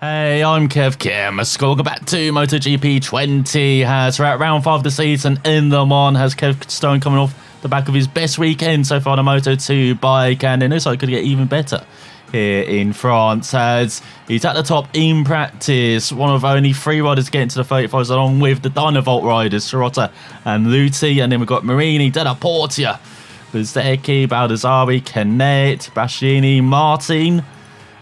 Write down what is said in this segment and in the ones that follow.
Hey, I'm Kev. Welcome back to MotoGP 20. So we're at round 5 of the season in Le Mans. Has Kev Stone coming off the back of his best weekend so far on a Moto2 bike, and it looks like it could get even better here in France as he's at the top in practice. One of only 3 riders getting to the 35s along with the Dynavolt riders, Scirotta and Luthi, and then we've got Marini, Della Portia, Bezzecchi, Baldassarri, Canet, Bastianini, Martin,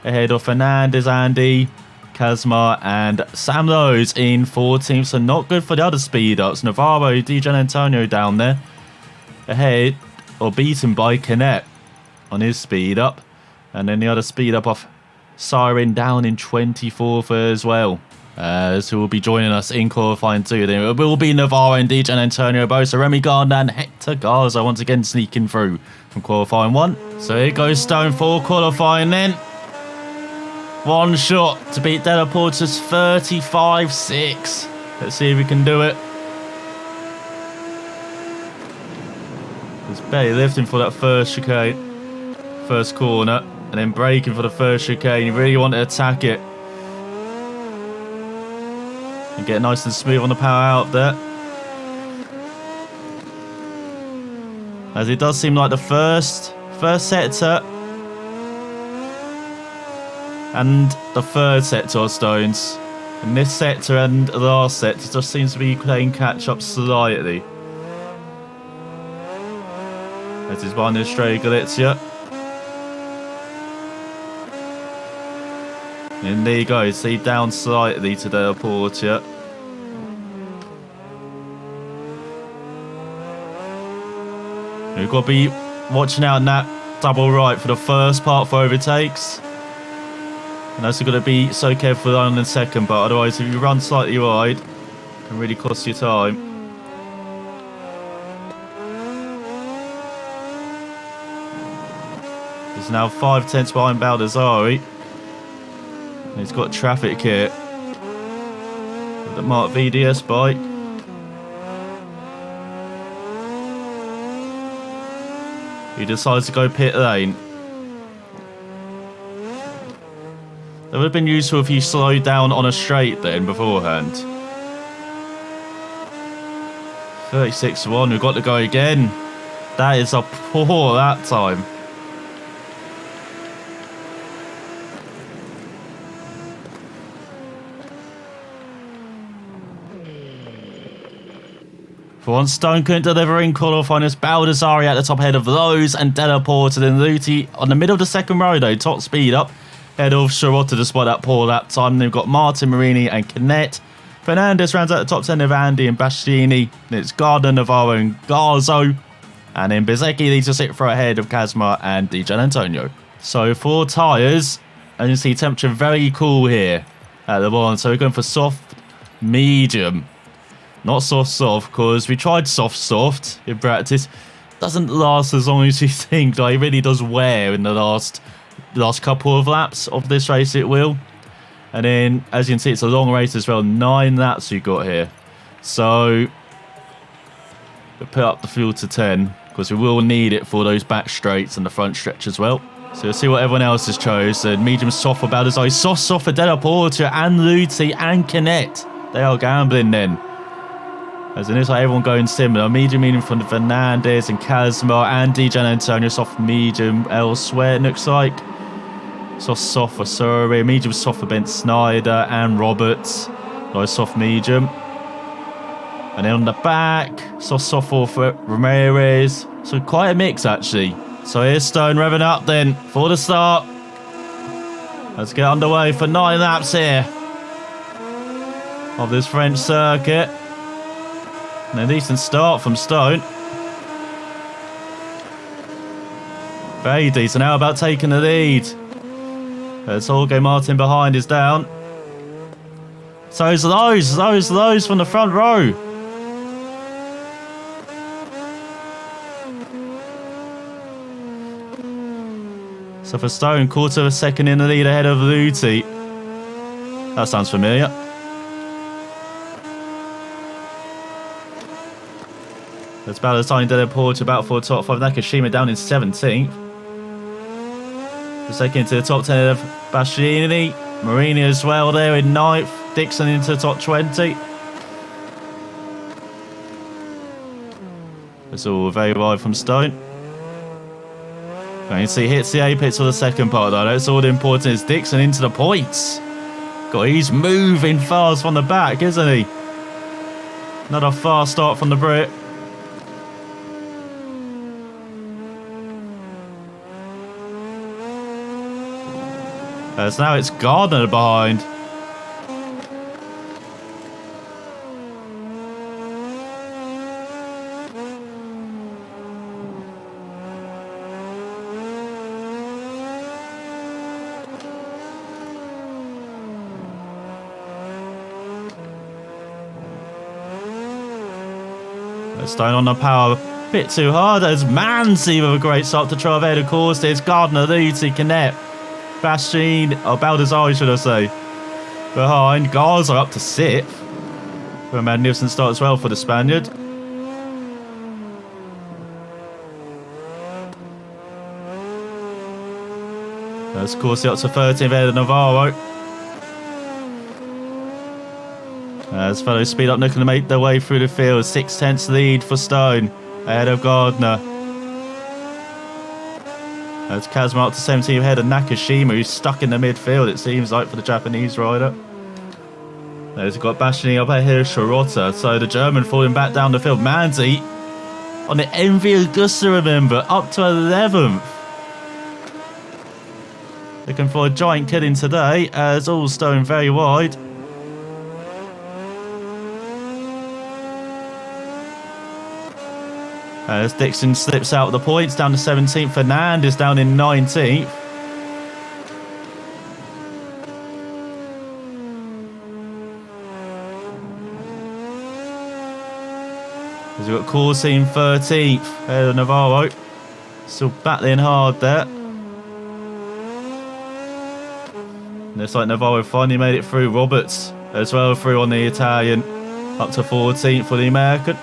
ahead of Fernandez, Andy, Kazma and Sam Lowe's in 14th, so not good for the other speed-ups. Navarro, Di Gianantonio down there, ahead or beaten by Canet on his speed-up. And then the other speed-up off Siren down in 24th as well. So will be joining us in qualifying too. Then it will be Navarro and Di Gianantonio both. So Remy Gardner and Hector Garza once again sneaking through from qualifying 1. So here goes Stone for qualifying then. One shot to beat Della Porta's 35.6. Let's see if we can do it. He's barely lifting for that first chicane, first corner, and then braking for the first chicane. You really want to attack it and get nice and smooth on the power out there. As it does seem like the first sector and the third sector of Stones. And this sector and the last sector just seems to be playing catch up slightly. As he's behind the straight Galizia. And there you go, see down slightly to the Portia. We've got to be watching out in that double right for the first part for overtakes. And that's going to be so careful on the second, but otherwise if you run slightly wide, it can really cost you time. He's now 5 tenths behind Baldassarri. And he's got traffic here with the Mark VDS bike. He decides to go pit lane. That would have been useful if you slowed down on a straight then beforehand. 36-1, we've got to go again. That is a poor that time. For once, Stone couldn't deliver in qualifying as Baldassarri at the top ahead of Lowe's and Della Porta, then Luthi on the middle of the second row though, top speed up. Head of Scirotta despite that poor lap time. They've got Martin, Marini and Canet. Fernandez rounds out the top 10 of Andy and Bastianini. It's Gardner, Navarro and Garzo. And then Bezzecchi leads to sit for ahead of Kazma and Di Gianantonio. So 4 tyres. And you see temperature very cool here at the bottom. So we're going for soft, medium. Not soft, because we tried soft in practice. Doesn't last as long as you think. Like, it really does wear in the last couple of laps of this race, it will. And then as you can see, it's a long race as well. 9 laps we've got here, so we'll put up the fuel to 10 because we will need it for those back straights and the front stretch as well. So we'll see what everyone else has chosen. Medium soft for Baldassarri, soft for Della Porta and Luthi and Canet. They are gambling then, as it looks like everyone going similar. Medium from Fernandez and Kazma and Di Gianantonio. Soft medium elsewhere, it looks like. Soft for Surrey, medium soft for Ben Snyder and Roberts. Nice soft medium. And then on the back, soft for Ramirez. So quite a mix actually. So here's Stone revving up then for the start. Let's get underway for 9 laps here of this French circuit. And a decent start from Stone. Very decent. How about taking the lead? Jorge Martin behind is down. So is Lowe's from the front row. So for Stone, quarter of a second in the lead ahead of Luthi. That sounds familiar. That's Baldassarri, Della Porta about for top 5. Nakashima down in 17th. Second into the top 10 of Bastianini. Marini as well there in 9th. Dixon into the top 20. It's all very wide from Stone. You can see hits the apex for the second part though. That's all important is Dixon into the points. God, he's moving fast from the back, isn't he? Another fast start from the Brit. So now it's Gardner behind. Stone on the power, a bit too hard as Manzi with a great start to try ahead of course. There's Gardner, Luthi, Canet, Bastien, or Baldassari should I say, behind. Garza up to 6th. A magnificent start as well for the Spaniard. As Corsi up to 13th ahead of Navarro. As fellows speed up, looking to make their way through the field. 6/10 lead for Stone ahead of Gardner. As Kazma up to 17th ahead of Nakashima, who's stuck in the midfield, it seems like, for the Japanese rider. There's got Bastianini up ahead of Shirota, so the German falling back down the field. Manzi on the MV Augusta, remember, up to 11th. Looking for a giant killing today, as all Stone very wide. As Dixon slips out of the points, down to 17th. Fernandez down in 19th. As we've got Corsi in 13th. Ahead of Navarro. Still battling hard there. Looks like Navarro finally made it through. Roberts as well through on the Italian. Up to 14th for the American.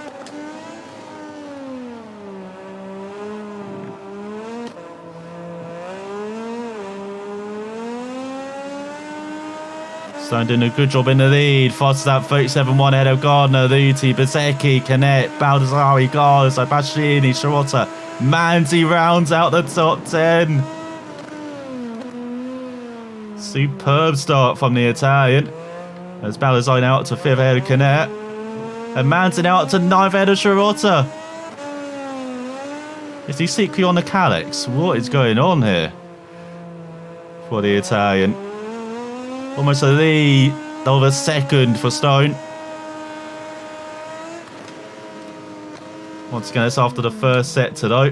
Stone doing a good job in the lead. Fastest out 37.1 ahead of Gardner, Luthi, Bezzecchi, Canet, Baldassari, Garza, Bastianini, Shirota. Manzi rounds out the top 10. Superb start from the Italian. As Baldassari now up to 5th ahead of Canet. And Manzi now up to 9th ahead of Shirota. Is he secretly on the Calyx? What is going on here for the Italian? Almost a lead of a second for Stone. Once again, it's after the first set though.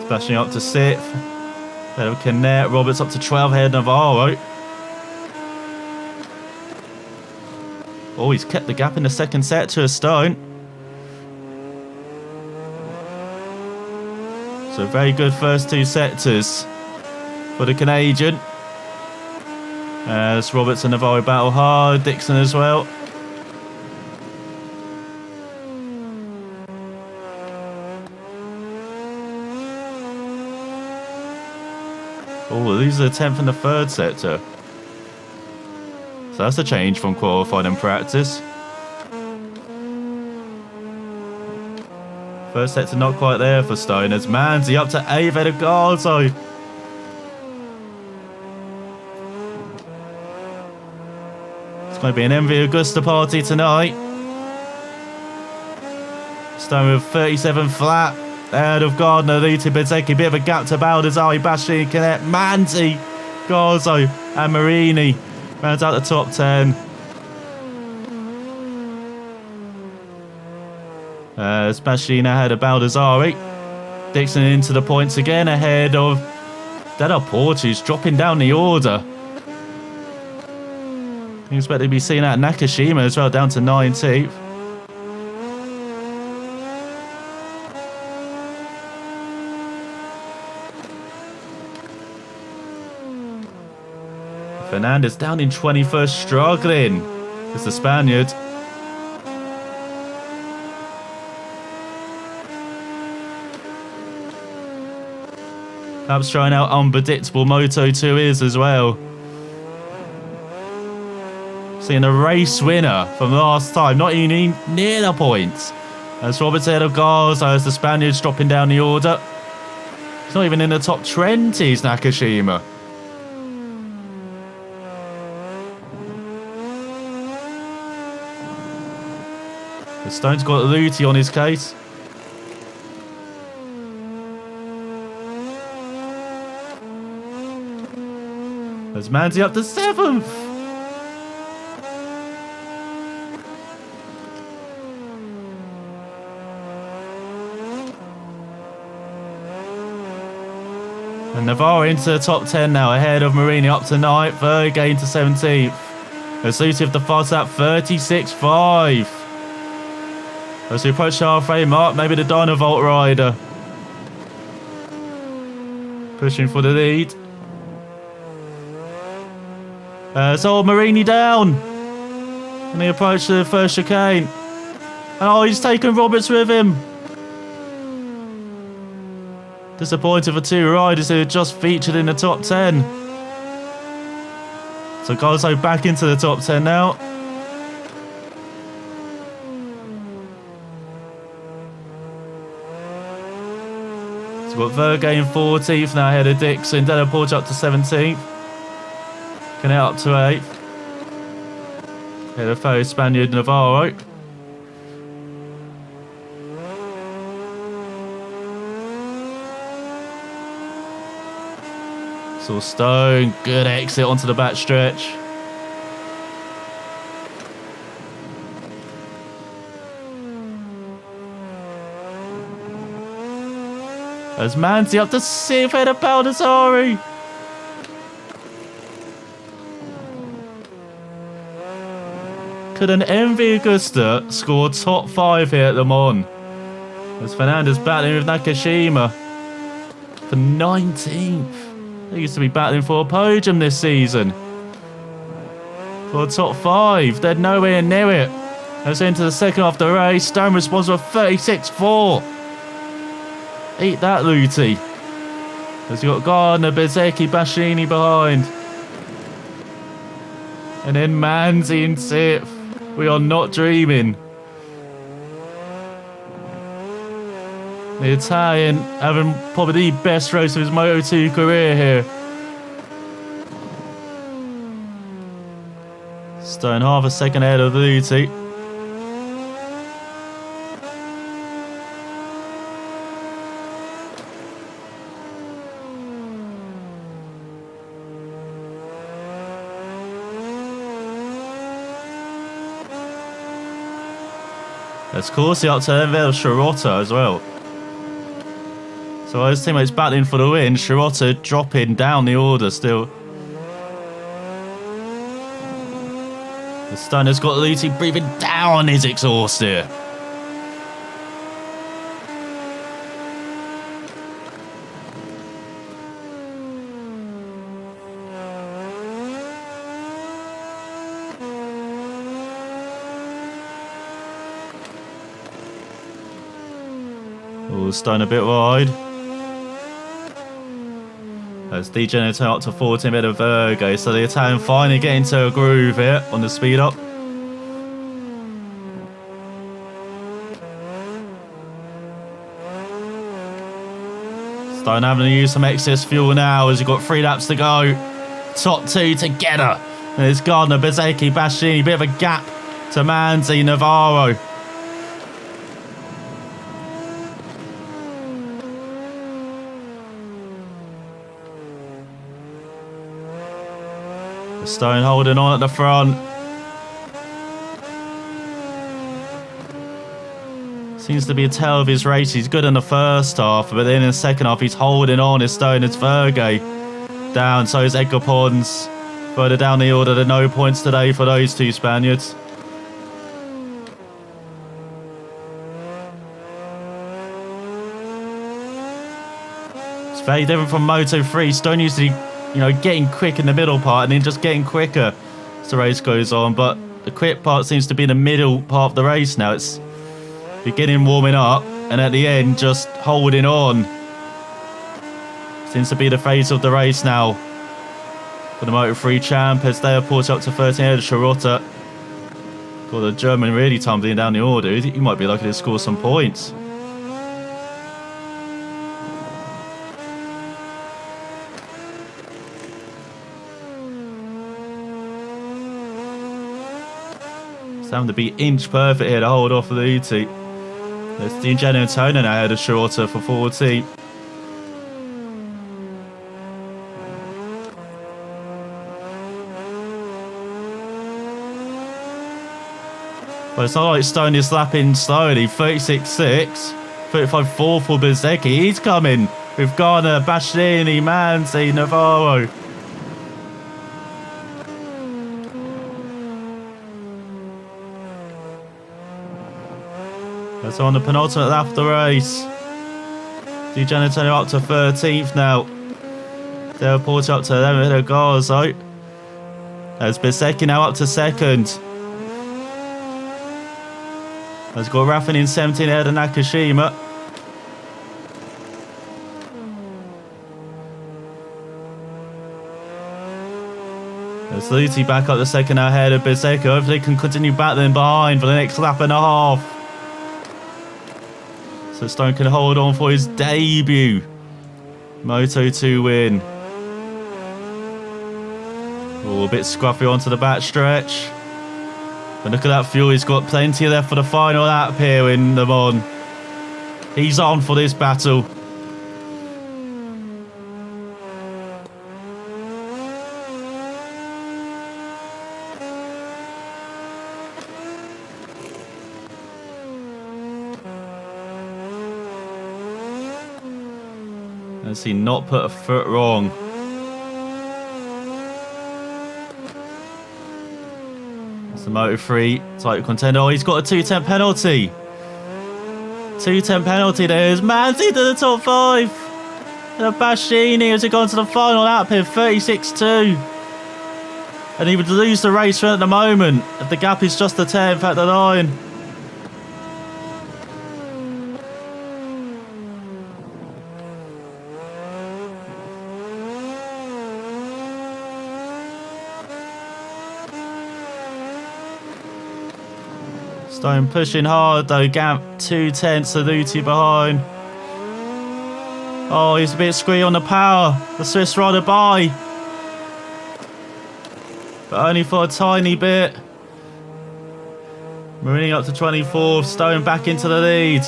Splashing up to 6th. Ahead of Canet. Roberts up to 12th ahead of Navarro. Oh, he's kept the gap in the second set to a Stone. So very good first two sectors for the Canadian. As Roberts and Navarro battle hard. Dixon as well. Oh, these are the 10th and the 3rd sector. So that's a change from qualified and practice. First sector not quite there for Stone. As Manzi up to 8th ahead of Garzo. It's going to be an MV Augusta party tonight. Stone with 37 flat. Ahead of Gardner, Luthi, Bezzecchi. Bit of a gap to Baldassari, Bastianini, Canet, Manzi, Garzo and Marini. Rounds out the top 10. Bastianini ahead of Baldassari. Dixon into the points again ahead of Della Porte, who's dropping down the order. You expect to be seeing that Nakashima as well, down to 19th. Fernandez down in 21st, struggling. It's the Spaniard. Perhaps showing how unpredictable Moto2 is as well. Seeing a race winner from last time, not even near the points. As Roberts ahead of Garza, as the Spaniards dropping down the order. He's not even in the top 20s, Nakashima. The Stone's got Luthi on his case. As Manzi up to 7th. And Navarro into the top 10 now, ahead of Marini up to 9th, Vergain to 17th. As Luthi have the fast lap, 36.5. As we approach the halfway mark, maybe the Dynavolt rider. Pushing for the lead. So Marini down. And he approached the first chicane. And oh, he's taken Roberts with him. Disappointed for 2 riders who had just featured in the top 10. So Garza back into the top 10 now. So we've got Vergain 14th now ahead of Dixon. Della Porta up to 17th. Canet up to 8th. Ahead of fellow Spaniard Navarro. So Stone, good exit onto the back stretch. As Manzi up to 6th ahead of Baldassari. Could an MV Augusta score top 5 here at Le Mans? As Fernandez battling with Nakashima for 19th. They used to be battling for a podium this season. For a top 5. They're nowhere near it. As into the second half of the race, Stone responsible for 36.4. Eat that, Luthi. As you got Gardner, Bezzecchi, Bassini behind. And then Manzi in 6th. We are not dreaming. The Italian having probably the best race of his Moto2 career here. Stone half a second ahead of Luthi. There's Corsi up to Envel Shirota as well. So his teammates battling for the win. Shirota dropping down the order still. The Stoner's got Luthi breathing down his exhaust here. Oh, Stone a bit wide. As Degenerate up to 14 ahead of Virgo, so the Italian finally getting to a groove here on the speed up. Stone having to use some excess fuel now as you've got 3 laps to go. Top 2 together. There's Gardner, Bezzecchi, Bassini, bit of a gap to Manzi, Navarro. Stone holding on at the front. Seems to be a tale of his race. He's good in the first half, but then in the second half, he's holding on. It's Stone, it's Verge down. So is Edgar Pons. Further down the order, there are no points today for those 2 Spaniards. It's very different from Moto3. Stone used to, getting quick in the middle part and then just getting quicker as the race goes on. But the quick part seems to be the middle part of the race now. It's beginning warming up and at the end just holding on. Seems to be the phase of the race now for the Moto3 champ as they are pulled up to 13 ahead of Schrotter. Got the German really tumbling down the order. He might be lucky to score some points. It's having to be inch perfect here to hold off Luthi. There's Di Giannantonio now ahead of Schrotter for 14. But it's not like Stone is lapping slowly. 36.6. 35.4 for Bezzecchi. He's coming with Garner, Bastianini, Manzi, Navarro. That's on the penultimate lap of the race. Di Giannantonio up to 13th now. They'll port up to 11th of Garzo. There's Bezzecchi now up to 2nd. Has got Raffin in 17 ahead of Nakashima. There's Luthi back up the 2nd ahead of Bezzecchi. Hopefully they can continue battling behind for the next lap and a half. So Stone can hold on for his debut Moto2 win. Oh, a bit scruffy onto the back stretch. But look at that fuel, he's got plenty left for the final lap here in Le Mans. He's on for this battle. Has he not put a foot wrong? The Moto3 title contender. Oh, he's got a 210 penalty. 210 penalty. There's Manzi to the top 5. And Bastianini has gone to the final lap here, 36.2. And he would lose the race at the moment if the gap is just a 10th at the line. Stone pushing hard though, gap 2/10 to Luthi behind. Oh, he's a bit squeaky on the power. The Swiss rider by. But only for a tiny bit. Marini up to 24th, Stone back into the lead.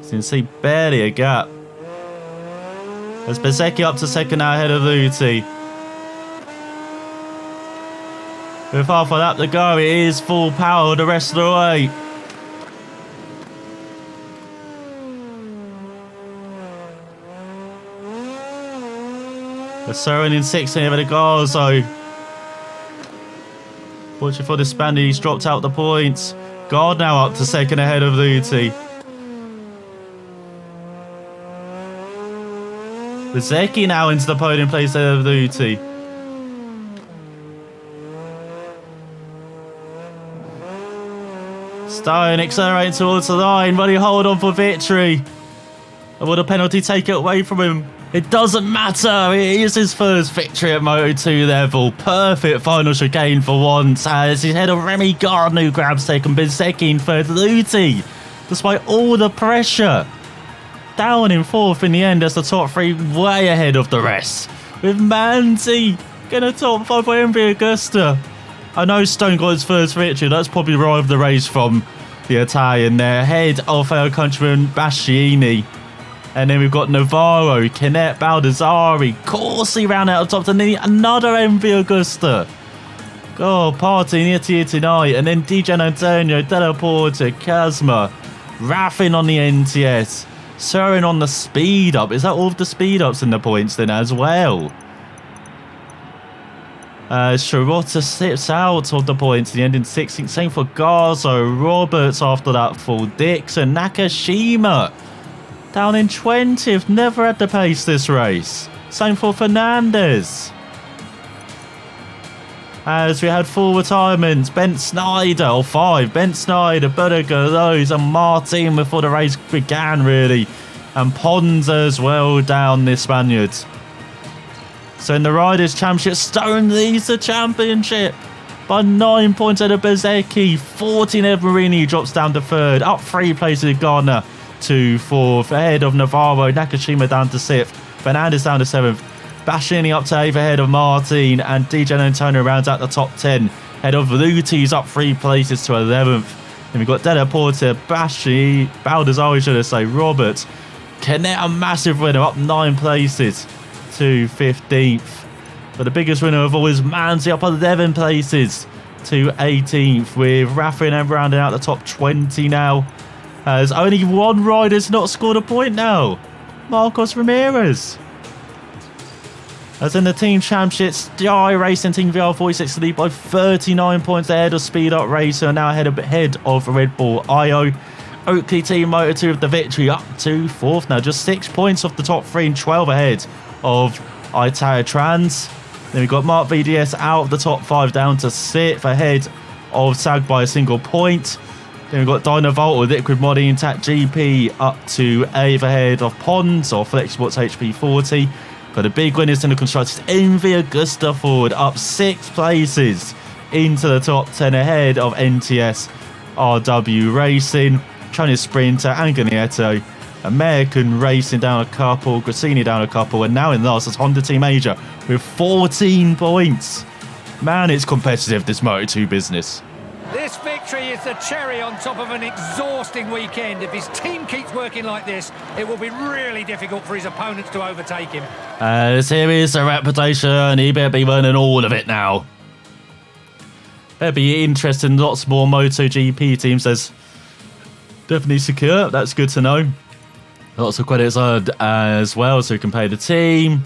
You can see barely a gap. There's Bezzecchi up to 2nd now ahead of Luthi. With half a lap to go, it is full power the rest of the way. The Surin in 16th ahead of Garzo. Fortunately for the Spaniard, he's dropped out the points. Gard now up to 2nd ahead of Luthi. Bezzecchi now into the podium place ahead of Luthi. Stone accelerating towards the line. Will he hold on for victory? Or will the penalty take it away from him? It doesn't matter. It is his first victory at Moto2 level. Perfect final chicane for once. As he's ahead of Remy Gardner who grabs 2nd. Bezzecchi in 3rd. Luthi, despite all the pressure, down in 4th in the end as the top 3 way ahead of the rest. With Manzi getting a top 5 for MV Augusta. I know Stone got his first victory. That's probably right of the race from the Italian there. Ahead of fellow countryman Bastianini. And then we've got Navarro, Canet, Baldassari, Corsi round out of top 10. Another MV Augusta. Oh, partying here tonight. And then Di Giannantonio, Della Porta, Kazma, Raffin on the NTS. Surin on the speed up. Is that all of the speed ups in the points then as well? Schrotter slips out of the points in the end in 16th. Same for Garzo. Roberts after that full. Dixon. Nakashima down in 20th. Never had the pace this race. Same for Fernandez. As we had 4 retirements, Bent Snyder, or 5, Bent Snyder, Budiger, those, and Martin before the race began, really. And Pons as well down the Spaniard. So in the Riders' Championship, Stone leads the championship by 9 points ahead of Bezecchi. 14 Ed Marini drops down to 3rd. Up 3 places Gardner to 4th. Ahead of Navarro, Nakashima down to 6th. Fernandez down to 7th. Bastianini up to 8th ahead of Martin. And DJ Antonio rounds out the top 10. Ahead of Luthi, who's up 3 places to 11th. Then we've got Della Porta, Bashi, Baldassari, should I say, Robert. Canet, a massive winner, up 9 places to 15th. But the biggest winner of all is Manzi, up 11 places to 18th, with Raffin rounding out the top 20 now. As only one rider's not scored a point now, Marcos Ramirez. As in the team championship, Sky Racing Team VR46 lead by 39 points ahead of Speed Up Racer, now ahead of Red Bull IO. Oakley Team Moto2 with the victory, up to 4th now, just 6 points off the top 3 and 12 ahead of Itara Trans. Then we've got Mark VDS out of the top 5 down to 6th ahead of Sag by a single point. Then we've got Dynavolt with Liquid Modding Intact GP up to 8th ahead of Pons or Flexports HP40. Got the big winners in the constructors. Envy Augusta Ford up 6 places into the top 10 ahead of NTS RW Racing. Chinese Sprinter and Ganieto. American Racing down a couple, Grassini down a couple, and now in last is Honda Team Asia with 14 points. Man, it's competitive, this Moto2 business. This victory is the cherry on top of an exhausting weekend. If his team keeps working like this, it will be really difficult for his opponents to overtake him. Here is a reputation. He better be winning all of it now. Better be interested in lots more MotoGP teams. There's definitely secure. That's good to know. Lots of credits earned as well, so you can pay the team.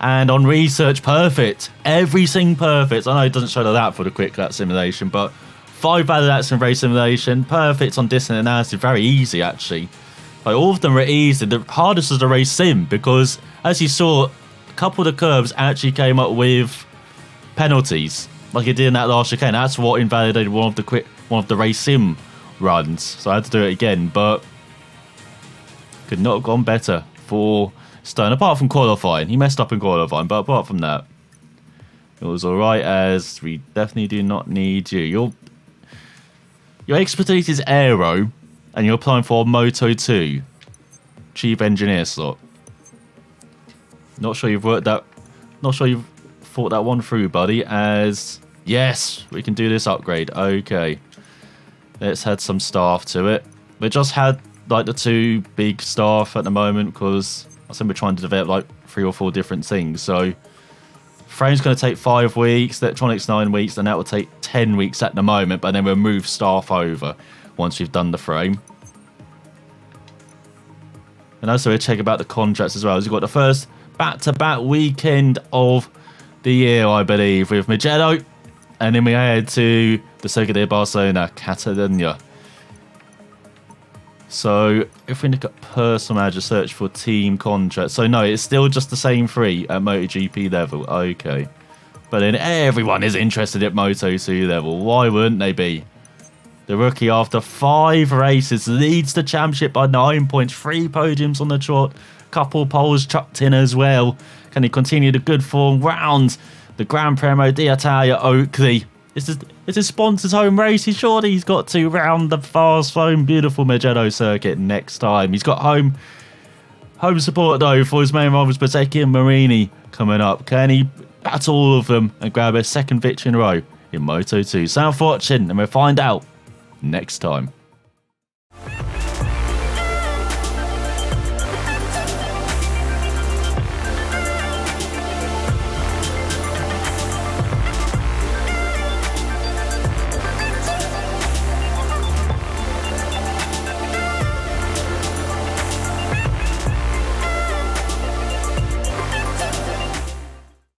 And on research, perfect. Everything perfect. I know it doesn't show that for the quick lap simulation, but 5 valid laps in race simulation. Perfect on distance analysis. Very easy, actually. Like, all of them are easy. The hardest is the race sim, because as you saw, a couple of the curbs actually came up with penalties, like it did in that last chicane. That's what invalidated one of the race sim runs. So I had to do it again, but could not have gone better for Stone, apart from qualifying. He messed up in qualifying, but apart from that, it was alright, as we definitely do not need you. Your expertise is aero, and you're applying for Moto2 Chief Engineer slot. Not sure you've thought that one through, buddy, as yes, we can do this upgrade. Okay. Let's add some staff to it. We just had like the 2 big staff at the moment, because I think we're trying to develop like 3 or 4 different things. So frame's going to take 5 weeks, electronics 9 weeks, and that will take 10 weeks at the moment, but then we'll move staff over once we've done the frame. And also we'll check about the contracts as well. As we've got the first back-to-back weekend of the year, I believe, with Mugello, and then we head to the Circuit de Barcelona, Catalonia. So if we look at personal manager, search for team contract. So no, it's still just the same 3 at MotoGP level. Okay. But then everyone is interested at Moto2 level. Why wouldn't they be? The rookie, after 5 races, leads the championship by 9 points. 3 podiums on the trot. Couple poles chucked in as well. Can he continue the good form round the Gran Premio d'Italia Oakley? It's his sponsor's home race. He's got to round the fast home beautiful Mugello circuit next time. He's got home support though for his main rivals Bezecchi and Marini coming up. Can he battle all of them and grab a second victory in a row in Moto2? So thanks for watching, and we'll find out next time.